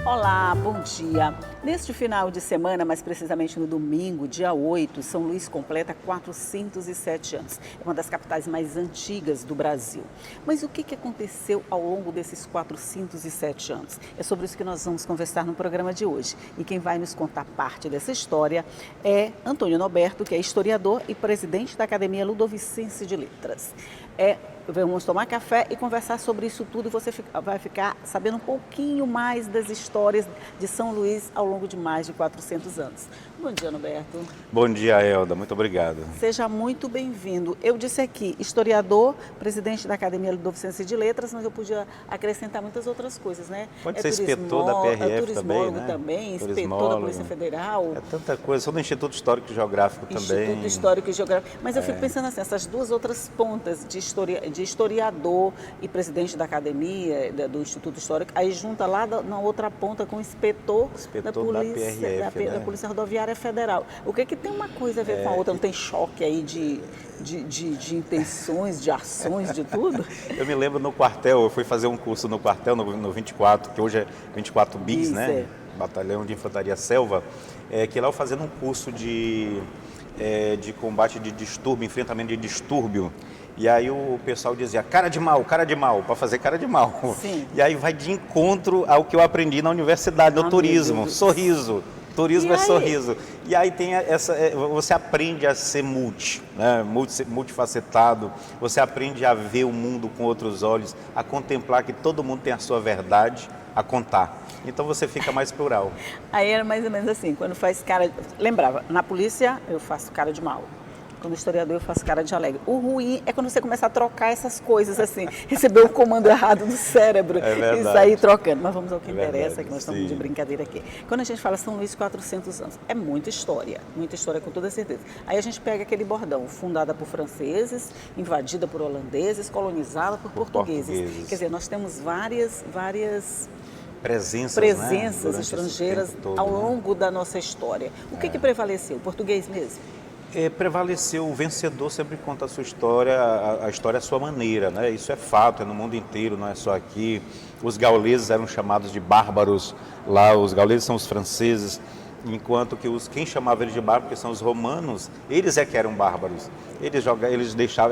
Olá, bom dia. Neste final de semana, mais precisamente no domingo, dia 8, São Luís completa 407 anos. É uma das capitais mais antigas do Brasil. Mas o que aconteceu ao longo desses 407 anos? É sobre isso que nós vamos conversar no programa de hoje. E quem vai nos contar parte dessa história é Antônio Norberto, que é historiador e presidente da Academia Ludovicense de Letras. Vamos tomar café e conversar sobre isso tudo e você vai ficar sabendo um pouquinho mais das histórias de São Luís ao longo de mais de 400 anos. Bom dia, Norberto. Bom dia, Elda. Muito obrigado. Seja muito bem-vindo. Eu disse aqui, historiador, presidente da Academia Ludovicense de Letras, mas eu podia acrescentar muitas outras coisas, né? Pode ser inspetor da PRF também, inspetor da Polícia Federal. É tanta coisa, sou do Instituto Histórico e Geográfico também. Instituto Histórico e Geográfico. Mas eu fico pensando assim, essas duas outras pontas de historiador e presidente da Academia, do Instituto Histórico, aí junta lá na outra ponta com o inspetor da Polícia, da Polícia Rodoviária Federal. O que tem uma coisa a ver com a outra? Não tem choque aí de intenções, de ações, de tudo? Eu me lembro no quartel, eu fui fazer um curso no quartel, no 24, que hoje é 24 BIS, né? Batalhão de Infantaria Selva, que lá eu fazendo um curso de combate de distúrbio, enfrentamento de distúrbio. E aí o pessoal dizia, cara de mal, para fazer cara de mal. Sim. E aí vai de encontro ao que eu aprendi na universidade, no turismo, sorriso. Turismo é sorriso. E aí tem você aprende a ser multifacetado, você aprende a ver o mundo com outros olhos, a contemplar que todo mundo tem a sua verdade a contar. Então você fica mais plural. Aí era mais ou menos assim, quando faz cara... Lembrava, na polícia eu faço cara de mal. Quando historiador eu faço cara de alegre. O ruim é quando você começa a trocar essas coisas assim, receber o comando errado do cérebro e sair trocando. Mas vamos ao que interessa, que nós estamos de brincadeira aqui. Quando a gente fala São Luís 400 anos, é muita história com toda certeza. Aí a gente pega aquele bordão, fundada por franceses, invadida por holandeses, colonizada por portugueses. Quer dizer, nós temos várias presenças estrangeiras ao longo da nossa história. O que prevaleceu? O português mesmo? Prevaleceu, o vencedor sempre conta a sua história, a história à sua maneira, né? Isso é fato, é no mundo inteiro, não é só aqui. Os gauleses eram chamados de bárbaros lá, os gauleses são os franceses, enquanto que quem chamava eles de bárbaros, que são os romanos, eles que eram bárbaros. Eles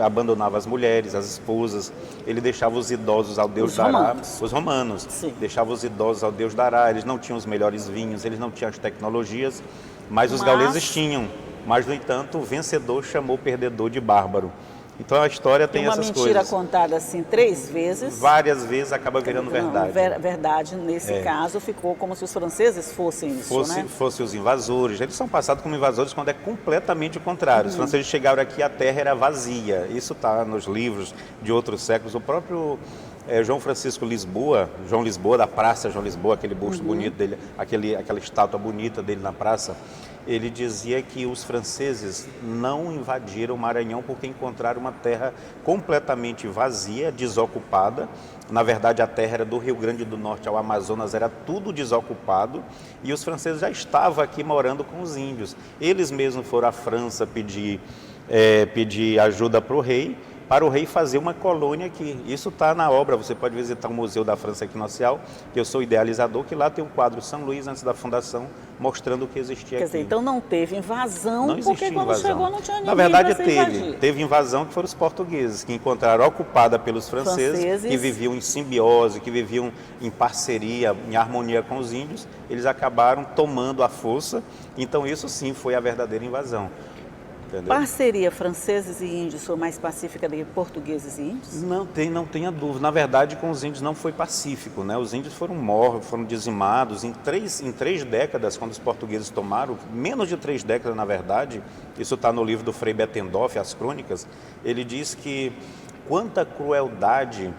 abandonavam as mulheres, as esposas, ele deixava os idosos ao Deus dará. Os romanos. Deixavam os idosos ao Deus dará, eles não tinham os melhores vinhos, eles não tinham as tecnologias, mas os gauleses tinham. Mas, no entanto, o vencedor chamou o perdedor de bárbaro. Então a história tem essas coisas. Uma mentira contada assim 3 vezes. Várias vezes acaba virando verdade. Verdade, nesse caso, ficou como se os franceses fossem isso, né? Fossem os invasores. Eles são passados como invasores quando é completamente o contrário. Os franceses chegaram aqui, a terra era vazia. Isso está nos livros de outros séculos. O próprio João Francisco Lisboa, João Lisboa, da Praça João Lisboa, aquele busto bonito dele, aquela estátua bonita dele na praça, ele dizia que os franceses não invadiram o Maranhão porque encontraram uma terra completamente vazia, desocupada. Na verdade, a terra era do Rio Grande do Norte ao Amazonas, era tudo desocupado, e os franceses já estavam aqui morando com os índios. Eles mesmos foram à França pedir ajuda para o rei fazer uma colônia aqui. Isso está na obra, você pode visitar o Museu da França Equinocial, que eu sou idealizador, que lá tem um quadro São Luís antes da fundação, mostrando o que existia aqui. Quer dizer, então não teve invasão, porque quando chegou não tinha ninguém. Na verdade teve invasão, que foram os portugueses, que encontraram ocupada pelos franceses, que viviam em simbiose, que viviam em parceria, em harmonia com os índios, eles acabaram tomando a força, então isso sim foi a verdadeira invasão. Entendeu? Parceria franceses e índios foi mais pacífica do que portugueses e índios? Não tenha dúvida. Na verdade, com os índios não foi pacífico, né? Os índios foram mortos, foram dizimados. Em três décadas, quando os portugueses tomaram, menos de 3 décadas, na verdade, isso está no livro do Frei Bettendorf, As Crônicas, ele diz que quanta crueldade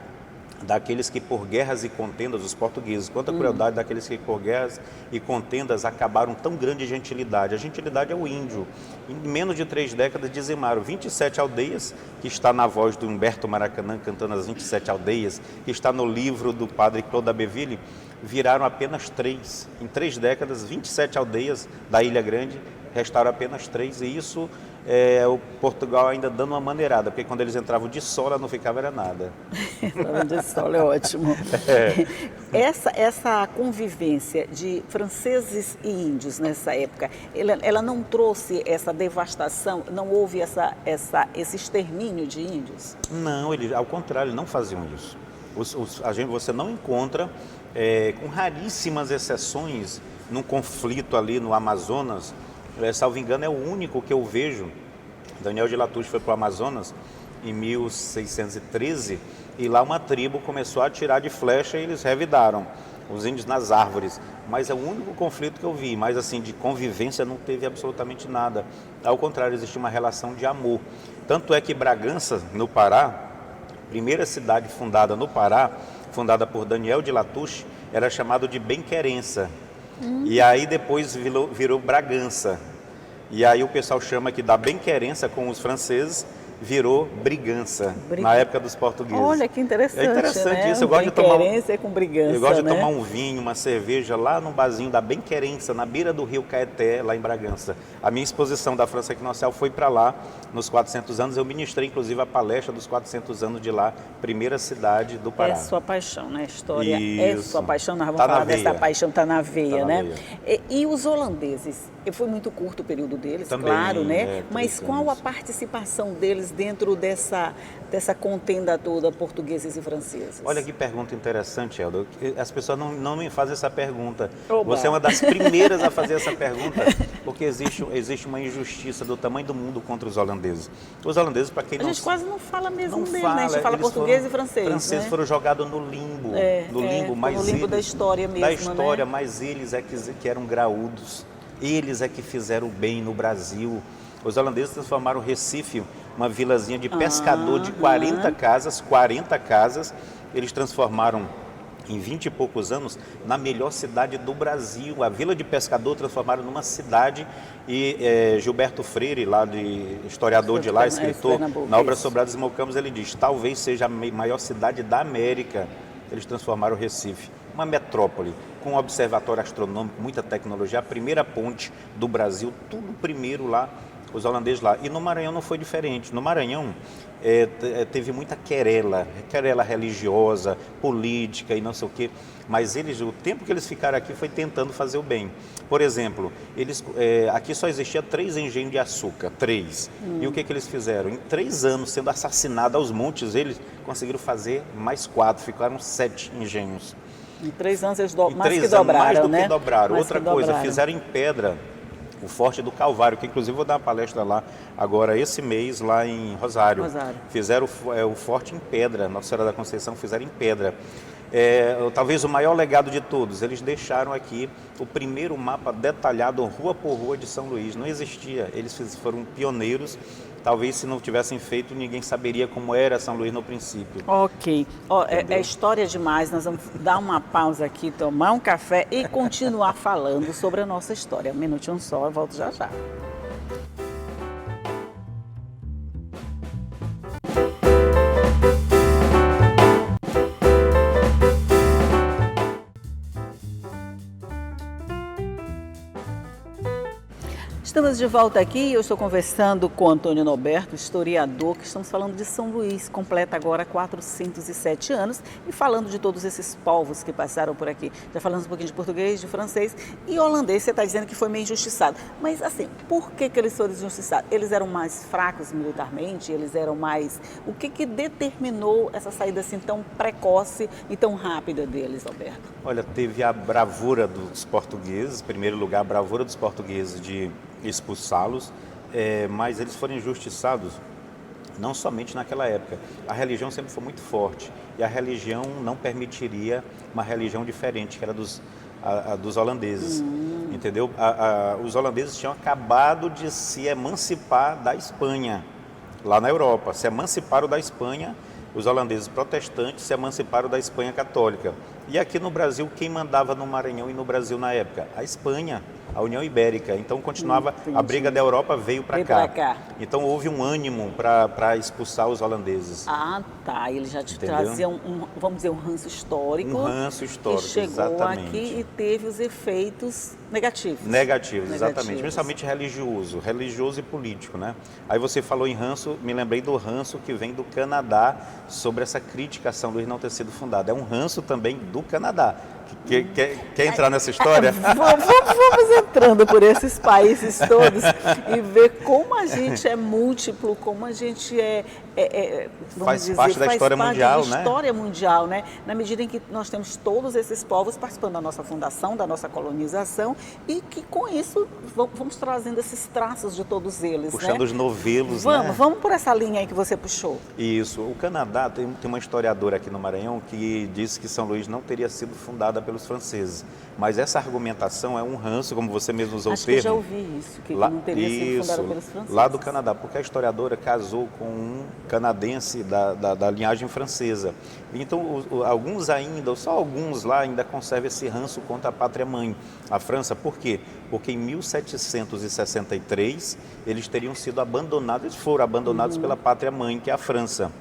daqueles que por guerras e contendas, os portugueses, quanta crueldade daqueles que por guerras e contendas acabaram tão grande gentilidade. A gentilidade é o índio. Em menos de 3 décadas dizimaram 27 aldeias, que está na voz do Humberto Maracanã cantando as 27 aldeias, que está no livro do padre Claude Abbeville, viraram apenas 3. Em 3 décadas, 27 aldeias da Ilha Grande, restaram apenas 3, e isso o Portugal ainda dando uma maneirada, porque quando eles entravam de sola não ficava era nada. Entravam de sola é ótimo. Essa convivência de franceses e índios nessa época, ela não trouxe essa devastação, não houve esse extermínio de índios? Não, ao contrário, não faziam isso. Você não encontra, com raríssimas exceções, num conflito ali no Amazonas, salvo engano, é o único que eu vejo. Daniel de Latouche foi para o Amazonas em 1613 e lá uma tribo começou a atirar de flecha e eles revidaram, os índios nas árvores. Mas é o único conflito que eu vi, mas assim, de convivência não teve absolutamente nada. Ao contrário, existia uma relação de amor. Tanto é que Bragança, no Pará, primeira cidade fundada no Pará, fundada por Daniel de Latouche, era chamado de Benquerença. E aí depois virou Bragança. E aí o pessoal chama que da Benquerença com os franceses virou Brigança, na época dos portugueses. Olha que interessante, é interessante, né? Isso. Eu gosto de tomar com Brigança, eu gosto de tomar um vinho, uma cerveja lá no barzinho da Benquerença, na beira do rio Caeté, lá em Bragança. A minha exposição da França Equinocial foi para lá, nos 400 anos. Eu ministrei, inclusive, a palestra dos 400 anos de lá, primeira cidade do Pará. É sua paixão, né? A história é Isso. sua paixão. Nós vamos Tá falar na veia. dessa paixão, está na veia, Tá na né? veia. E os holandeses? Foi muito curto o período deles, Também, claro, né? Mas 3 qual a anos. participação deles dentro dessa contenda toda, portugueses e franceses? Olha que pergunta interessante, Helder. As pessoas não me fazem essa pergunta. Oba. Você é uma das primeiras a fazer essa pergunta, porque existe uma injustiça do tamanho do mundo contra os holandeses. Os holandeses, para quem A não gente quase não fala mesmo não deles, fala, né? A gente fala eles português foram, e francês, franceses né? foram jogados no limbo, mas no limbo da história mesmo, da história, né? mas eles é que eram graúdos, eles é que fizeram bem no Brasil. Os holandeses transformaram Recife, uma vilazinha de pescador de 40 casas, eles transformaram em 20 e poucos anos na melhor cidade do Brasil. A vila de pescador transformaram numa cidade e Gilberto Freire, lá de historiador de lá, escritor, na obra Sobrados e Mocambos, ele diz, talvez seja a maior cidade da América. Eles transformaram o Recife, uma metrópole, com um observatório astronômico, muita tecnologia, a primeira ponte do Brasil, tudo primeiro lá, os holandeses lá. E no Maranhão não foi diferente. No Maranhão teve muita querela religiosa, política e não sei o quê. Mas o tempo que eles ficaram aqui foi tentando fazer o bem. Por exemplo, aqui só existia 3 engenhos de açúcar, 3. E o que eles fizeram? Em 3 anos, sendo assassinados aos montes, eles conseguiram fazer mais 4, ficaram 7 engenhos. Em 3 anos eles mais do que dobraram. Outra coisa, fizeram em pedra o Forte do Calvário, que inclusive vou dar uma palestra lá agora esse mês, lá em Rosário. Fizeram o Forte em pedra, Nossa Senhora da Conceição fizeram em pedra. Talvez o maior legado de todos, eles deixaram aqui o primeiro mapa detalhado, rua por rua, de São Luís. Não existia, eles foram pioneiros. Talvez se não tivessem feito, ninguém saberia como era São Luís no princípio. Ok. É história demais, nós vamos dar uma pausa aqui, tomar um café e continuar falando sobre a nossa história. Um minutinho só, eu volto já já. Estamos de volta aqui, eu estou conversando com Antônio Norberto, historiador, que estamos falando de São Luís, completa agora 407 anos, e falando de todos esses povos que passaram por aqui. Já falamos um pouquinho de português, de francês e holandês, você está dizendo que foi meio injustiçado. Mas assim, por que eles foram injustiçados? Eles eram mais fracos militarmente, eles eram mais... O que determinou essa saída assim tão precoce e tão rápida deles, Alberto? Olha, teve a bravura dos portugueses, em primeiro lugar, a bravura dos portugueses de expulsá-los, mas eles foram injustiçados não somente naquela época. A religião sempre foi muito forte e a religião não permitiria uma religião diferente, que era dos holandeses, entendeu? Os holandeses tinham acabado de se emancipar da Espanha, lá na Europa, se emanciparam da Espanha. Os holandeses protestantes se emanciparam da Espanha católica. E aqui no Brasil, quem mandava no Maranhão e no Brasil na época? A Espanha, a União Ibérica. Então continuava, a briga da Europa veio para cá. Então houve um ânimo para expulsar os holandeses. Ah, tá. Ele já te trazia vamos dizer, um ranço histórico. Um ranço histórico, que chegou exatamente. Aqui e teve os efeitos negativos. Negativos, exatamente. Principalmente religioso e político, né? Aí você falou em ranço, me lembrei do ranço que vem do Canadá sobre essa crítica a São Luís não ter sido fundada. É um ranço também do Canadá. Quer entrar nessa história? Vamos entrando por esses países todos e ver como a gente é múltiplo, como a gente faz parte da história mundial, né? História mundial, né? Na medida em que nós temos todos esses povos participando da nossa fundação, da nossa colonização, e que com isso vamos trazendo esses traços de todos eles, puxando, né? Os novelos, né? Vamos por essa linha aí que você puxou. Isso. O Canadá tem uma historiadora aqui no Maranhão que disse que São Luís não teria sido fundada pelos franceses. Mas essa argumentação é um ranço, como você mesmo usou o termo. Acho que eu já ouvi isso, que não teria sido fundada pelos franceses. Lá do Canadá, porque a historiadora casou com um canadense da linhagem francesa. Então, alguns ainda, ou só alguns lá, ainda conservam esse ranço contra a pátria-mãe, a França. Por quê? Porque em 1763, eles teriam sido abandonados, eles foram abandonados pela pátria-mãe, que é a França.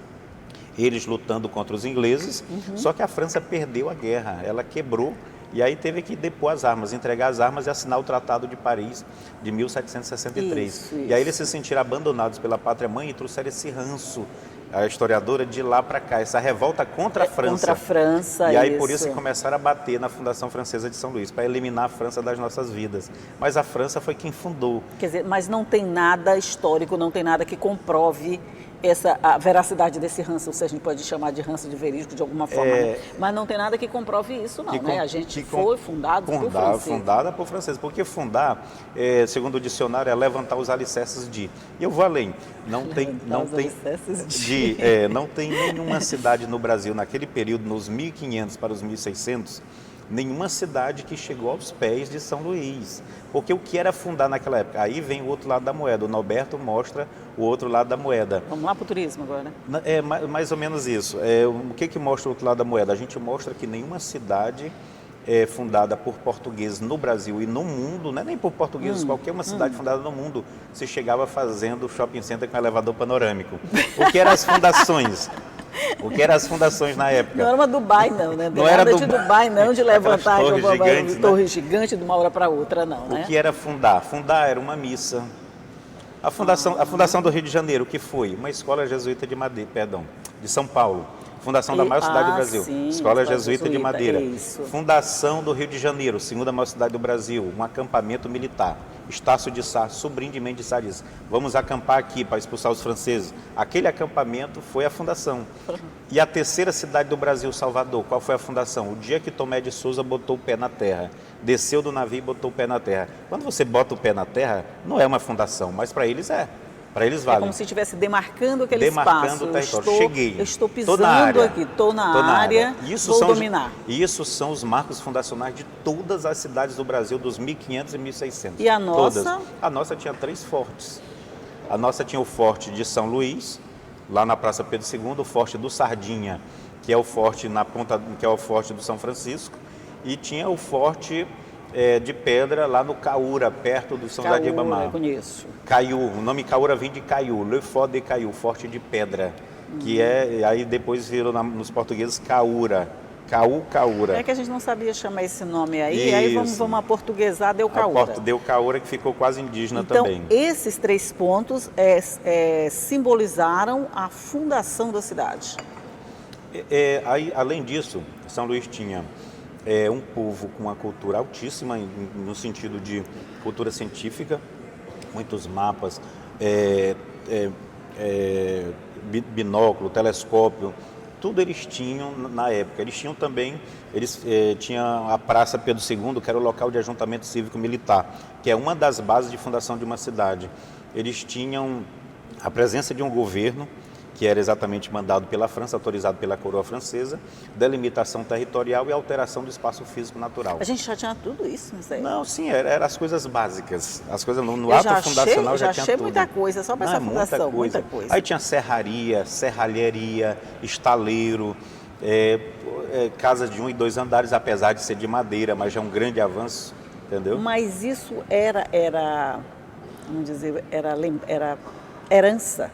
Eles lutando contra os ingleses, só que a França perdeu a guerra, ela quebrou, e aí teve que depor as armas, entregar as armas e assinar o Tratado de Paris de 1763. Isso. E aí eles se sentiram abandonados pela pátria-mãe e trouxeram esse ranço, a historiadora, de lá para cá, essa revolta contra a França. Contra a França, e aí por isso começaram a bater na Fundação Francesa de São Luís, para eliminar a França das nossas vidas. Mas a França foi quem fundou. Quer dizer, mas não tem nada histórico, não tem nada que comprove a veracidade desse ranço, ou seja, a gente pode chamar de ranço de verídico de alguma forma, né? Mas não tem nada que comprove isso, não, né? A gente foi fundado por franceses. Fundada por franceses, porque fundar, segundo o dicionário, é levantar os alicerces de. E eu vou além, não tem nenhuma cidade no Brasil, naquele período, nos 1500 para os 1600, nenhuma cidade que chegou aos pés de São Luís. Porque o que era fundar naquela época? Aí vem o outro lado da moeda. O Norberto mostra o outro lado da moeda. Vamos lá para o turismo agora. É mais ou menos isso. O que mostra o outro lado da moeda? A gente mostra que nenhuma cidade fundada por portugueses no Brasil e no mundo, não é nem por portugueses, qualquer uma cidade fundada no mundo, se chegava fazendo shopping center com elevador panorâmico. O que eram as fundações? O que eram as fundações na época? Não era uma Dubai, não, né? Não era de Dubai, não, de levantar uma torre gigante de uma hora para outra, não, né? O que era fundar? Fundar era uma missa. A fundação do Rio de Janeiro, o que foi? Uma escola jesuíta de São Paulo. Fundação da maior cidade do Brasil, sim, Escola Jesuíta de Madeira. Isso. Fundação do Rio de Janeiro, segunda maior cidade do Brasil, um acampamento militar. Estácio de Sá, sobrinho de Mendes de Sá, diz: vamos acampar aqui para expulsar os franceses. Aquele acampamento foi a fundação. E a terceira cidade do Brasil, Salvador, qual foi a fundação? O dia que Tomé de Souza botou o pé na terra, desceu do navio e botou o pé na terra. Quando você bota o pé na terra, não é uma fundação, mas para eles é. Para eles vale. É como se estivesse demarcando aquele espaço. O território. Cheguei. Eu estou pisando aqui, estou na área, vou dominar. Isso são os marcos fundacionais de todas as cidades do Brasil, dos 1500 e 1600. E a nossa? Todas. A nossa tinha 3 fortes. A nossa tinha o Forte de São Luís, lá na Praça Pedro II, o Forte do Sardinha, que é o forte na ponta, que é o Forte do São Francisco, e tinha o Forte de pedra lá no Caúra, perto do São José de Ribamar. Eu conheço. Caiú, o nome Caúra vem de Caiú, Le Fort de Caiú, Forte de Pedra, que aí depois virou nos portugueses Caúra, Caúra. É que a gente não sabia chamar esse nome aí, aí vamos aportuguesar, deu Caúra. Deu Caúra, que ficou quase indígena então, também. Esses 3 pontos simbolizaram a fundação da cidade. Aí, além disso, São Luís tinha um povo com uma cultura altíssima, no sentido de cultura científica, muitos mapas, binóculo, telescópio, tudo eles tinham na época. Eles tinham também, tinham a Praça Pedro II, que era o local de ajuntamento cívico-militar, que é uma das bases de fundação de uma cidade. Eles tinham a presença de um governo, que era exatamente mandado pela França, autorizado pela coroa francesa, delimitação territorial e alteração do espaço físico natural. A gente já tinha tudo isso, não sei? Não, sim, eram as coisas básicas. As coisas no ato fundacional já tinha tudo. Já achei muita coisa, só para essa fundação, muita coisa. Aí tinha serraria, serralheria, estaleiro, casas de 1 e 2 andares, apesar de ser de madeira, mas já é um grande avanço, entendeu? Mas isso vamos dizer, era herança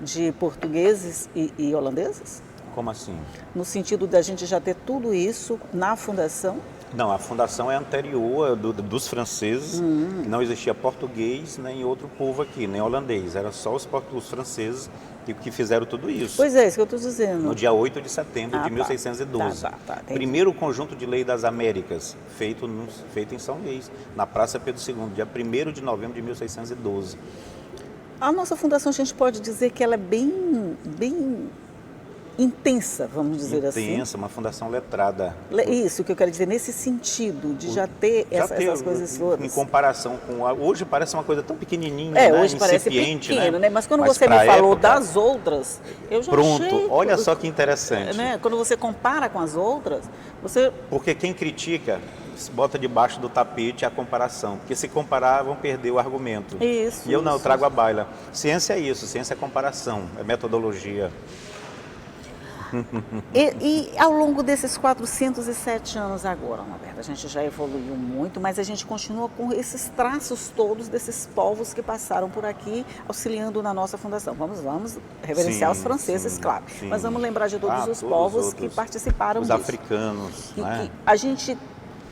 de portugueses e holandeses? Como assim? No sentido da gente já ter tudo isso na fundação? Não, a fundação é anterior dos franceses, não existia português nem outro povo aqui, nem holandês, era só os franceses que fizeram tudo isso. Pois é, isso que eu estou dizendo. No dia 8 de setembro de Tá. 1612. Entendi. Primeiro conjunto de lei das Américas, feito em São Luís, na Praça Pedro II, dia 1º de novembro de 1612. A nossa fundação, a gente pode dizer que ela é bem intensa, vamos dizer assim. Intensa, uma fundação letrada. Isso que eu quero dizer, nesse sentido, de já ter essas coisas todas. Em comparação com hoje parece uma coisa tão pequenininha, né? Hoje parece pequeno, né? Mas quando você me pra falou época, das outras, eu já achei... Pronto, olha só que interessante. Né? Quando você compara com as outras, você... Porque quem critica bota debaixo do tapete a comparação, porque se comparar vão perder o argumento. Isso. E eu não, eu trago à baila. Ciência é isso, ciência é comparação, é metodologia. E ao longo desses 407 anos agora, Roberto, a gente já evoluiu muito, mas a gente continua com esses traços todos desses povos que passaram por aqui, auxiliando na nossa fundação. Vamos reverenciar os franceses, claro, mas vamos lembrar de todos os povos que participaram disso. Os africanos, né? A gente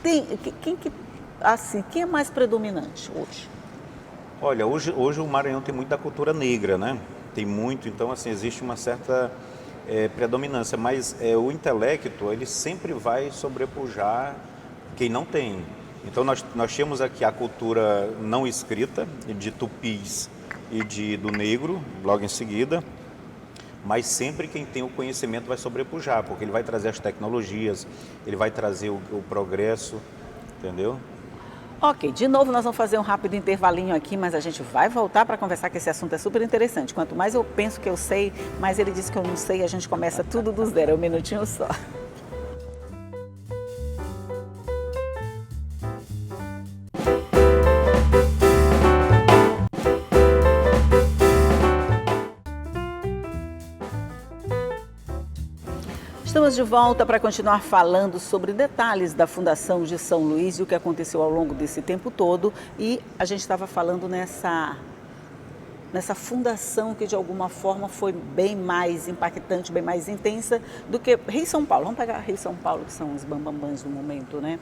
tem... Quem é mais predominante hoje? Olha, hoje o Maranhão tem muito da cultura negra, né? Tem muito, então assim, existe uma certa predominância, mas o intelecto, ele sempre vai sobrepujar quem não tem. Então nós temos aqui a cultura não escrita, de tupis e do negro, logo em seguida, mas sempre quem tem o conhecimento vai sobrepujar, porque ele vai trazer as tecnologias, ele vai trazer o progresso, entendeu? Ok, de novo nós vamos fazer um rápido intervalinho aqui, mas a gente vai voltar para conversar, que esse assunto é super interessante. Quanto mais eu penso que eu sei, mais ele diz que eu não sei, a gente começa tudo do zero, é um minutinho só. Estamos de volta para continuar falando sobre detalhes da Fundação de São Luís e o que aconteceu ao longo desse tempo todo. E a gente estava falando nessa fundação que de alguma forma foi bem mais impactante, bem mais intensa do que Rio São Paulo. Vamos pegar Rio São Paulo, que são os bambambãs do momento, né?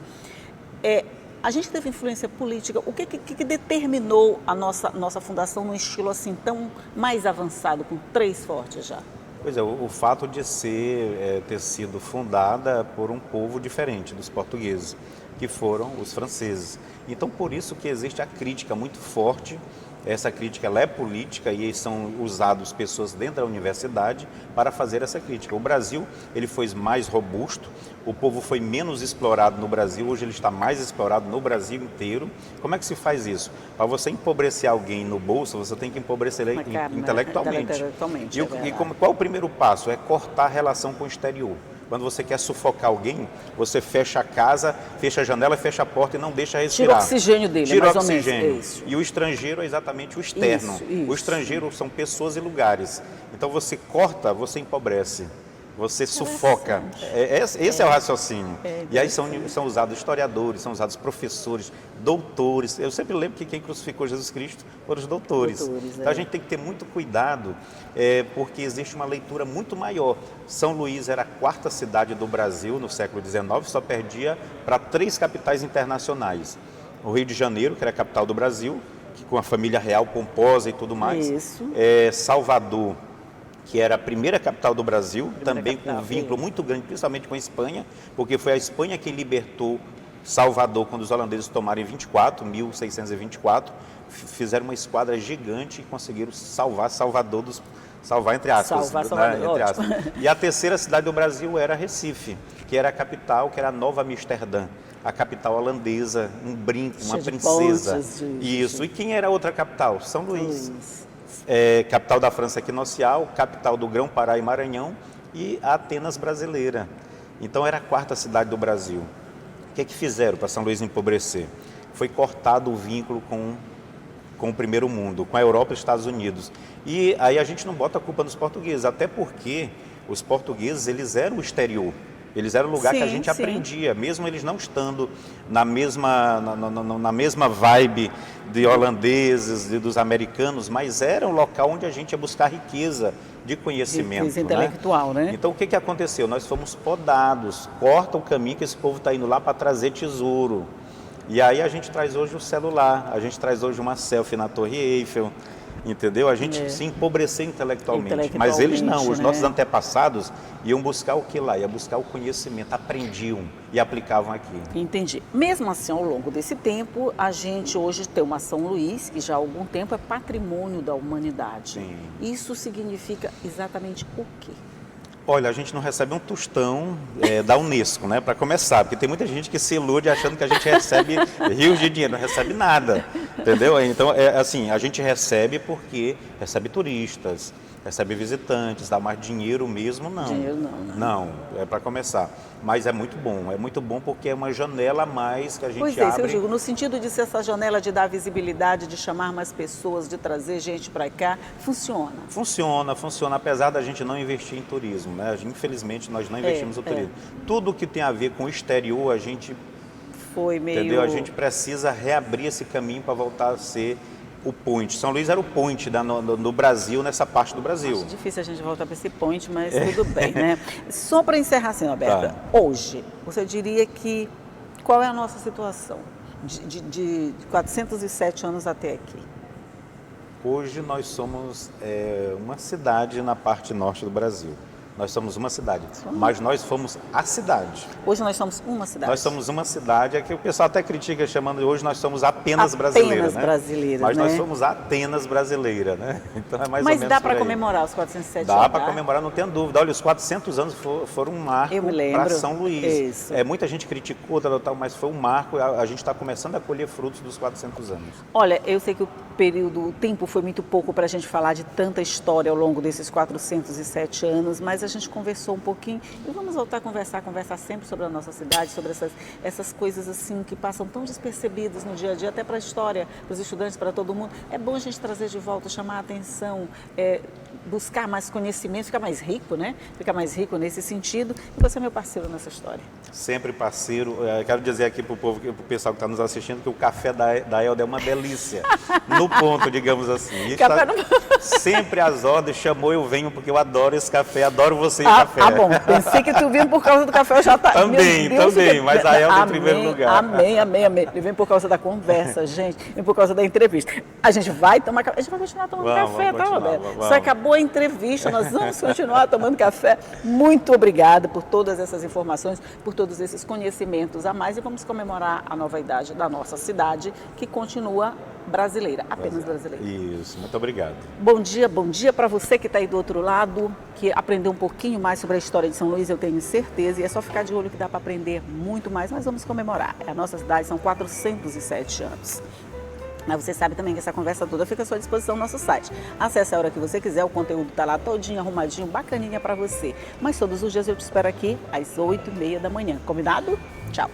A gente teve influência política. O que determinou a nossa fundação num estilo assim tão mais avançado, com 3 fortes já? Pois é, o fato de ter sido fundada por um povo diferente dos portugueses, que foram os franceses. Então, por isso que existe a crítica muito forte. Essa crítica ela é política e são usados pessoas dentro da universidade para fazer essa crítica. O Brasil ele foi mais robusto, o povo foi menos explorado no Brasil, hoje ele está mais explorado no Brasil inteiro. Como é que se faz isso? Para você empobrecer alguém no bolso, você tem que empobrecer ele intelectualmente. Qual o primeiro passo? É cortar a relação com o exterior. Quando você quer sufocar alguém, você fecha a casa, fecha a janela, fecha a porta e não deixa respirar. Tira o oxigênio dele, Tira mais o ou menos. oxigênio. Isso. E o estrangeiro é exatamente o externo. Isso. O estrangeiro são pessoas e lugares. Então você corta, você empobrece. Você sufoca. Esse é o raciocínio. E aí são usados historiadores, são usados professores, doutores. Eu sempre lembro que quem crucificou Jesus Cristo foram os doutores. Então a gente tem que ter muito cuidado, porque existe uma leitura muito maior. São Luís era a 4ª cidade do Brasil no século XIX, só perdia para 3 capitais internacionais. O Rio de Janeiro, que era a capital do Brasil, que com a família real pomposa e tudo mais. Isso. Salvador, que era a primeira capital do Brasil, também com um vínculo muito grande, principalmente com a Espanha, porque foi a Espanha que libertou Salvador quando os holandeses tomaram em 1624, fizeram uma esquadra gigante e conseguiram salvar Salvador salvar entre aspas. Salvador, entre aspas. E a 3ª cidade do Brasil era Recife, que era a capital, que era a Nova Amsterdã, a capital holandesa, um brinco, uma princesa. Isso. E quem era a outra capital? São Luís. Capital da França equinocial, capital do Grão-Pará e Maranhão e a Atenas brasileira. Então era a 4ª cidade do Brasil. O que fizeram para São Luís empobrecer? Foi cortado o vínculo com o primeiro mundo, com a Europa e os Estados Unidos. E aí a gente não bota a culpa nos portugueses, até porque os portugueses eles eram o exterior. Eles eram o lugar que a Sim, gente sim. aprendia, mesmo eles não estando na mesma vibe de holandeses, dos americanos, mas era um local onde a gente ia buscar riqueza de conhecimento. Riqueza intelectual, né? Então o que aconteceu? Nós fomos podados, corta o caminho que esse povo está indo lá para trazer tesouro. E aí a gente traz hoje o celular, a gente traz hoje uma selfie na Torre Eiffel, entendeu? A gente se empobreceu intelectualmente, mas eles não, os nossos antepassados iam buscar o que lá? Iam buscar o conhecimento, aprendiam e aplicavam aqui. Entendi. Mesmo assim, ao longo desse tempo, a gente hoje tem uma São Luís, que já há algum tempo é patrimônio da humanidade. Sim. Isso significa exatamente o quê? Olha, a gente não recebe um tostão da Unesco, né, para começar, porque tem muita gente que se ilude achando que a gente recebe rios de dinheiro, não recebe nada, entendeu? Então, assim, a gente recebe porque recebe turistas, recebe visitantes, dá mais dinheiro mesmo, não. Dinheiro não, né? Não, é para começar. Mas é muito bom porque é uma janela a mais que a gente Pois abre. é, isso eu digo, no sentido de ser essa janela de dar visibilidade, de chamar mais pessoas, de trazer gente para cá, funciona. Funciona, apesar da gente não investir em turismo, né? Infelizmente, nós não investimos no turismo. Tudo que tem a ver com o exterior, a gente... Foi meio... Entendeu? A gente precisa reabrir esse caminho para voltar a ser o point. São Luís era o point no Brasil, nessa parte do Brasil. Acho difícil a gente voltar para esse point, mas tudo bem, né? Só para encerrar assim, Roberta, hoje, você diria que qual é a nossa situação de 407 anos até aqui? Hoje nós somos uma cidade na parte norte do Brasil. Nós somos uma cidade, mas nós fomos a cidade. Hoje nós somos uma cidade. Nós somos uma cidade, é que o pessoal até critica chamando de hoje nós somos apenas brasileira, né? Brasileira, mas né? nós somos Atenas brasileira, né? Então é mais ou Mas menos dá para por aí. comemorar os 407 anos? Dá para comemorar, não tenho dúvida. Olha, os 400 anos foram um marco para São Luís. Isso. Muita gente criticou, mas foi um marco. A gente está começando a colher frutos dos 400 anos. Olha, eu sei que o tempo foi muito pouco para a gente falar de tanta história ao longo desses 407 anos, mas a gente conversou um pouquinho e vamos voltar a conversar sempre sobre a nossa cidade, sobre essas coisas assim que passam tão despercebidas no dia a dia, até para a história, para os estudantes, para todo mundo. É bom a gente trazer de volta, chamar a atenção, buscar mais conhecimento, ficar mais rico, né? Ficar mais rico nesse sentido. E você é meu parceiro nessa história. Sempre parceiro. Quero dizer aqui para o povo, para o pessoal que está nos assistindo, que o café da Elda é uma delícia. No ponto, digamos assim. Café no... Sempre às ordens, chamou, eu venho, porque eu adoro esse café, adoro você e o café. Ah, bom, pensei que tu vinha por causa do café, eu já tá... Também, mas a Elda em primeiro lugar. Amém. Ele vem por causa da conversa, gente, vem por causa da entrevista. A gente vai tomar café, a gente vai continuar tomando café, tá, Roberto? Só acabou a entrevista, nós vamos continuar tomando café. Muito obrigada por todas essas informações, por todos esses conhecimentos a mais e vamos comemorar a nova idade da nossa cidade, que continua brasileira, apenas brasileira. Isso, muito obrigado. Bom dia para você que está aí do outro lado, que aprendeu um pouquinho mais sobre a história de São Luís, eu tenho certeza, e é só ficar de olho que dá para aprender muito mais, mas vamos comemorar. A nossa cidade são 407 anos. Mas você sabe também que essa conversa toda fica à sua disposição no nosso site. Acesse a hora que você quiser, o conteúdo está lá todinho, arrumadinho, bacaninha para você. Mas todos os dias eu te espero aqui às 8h30 da manhã. Combinado? Tchau!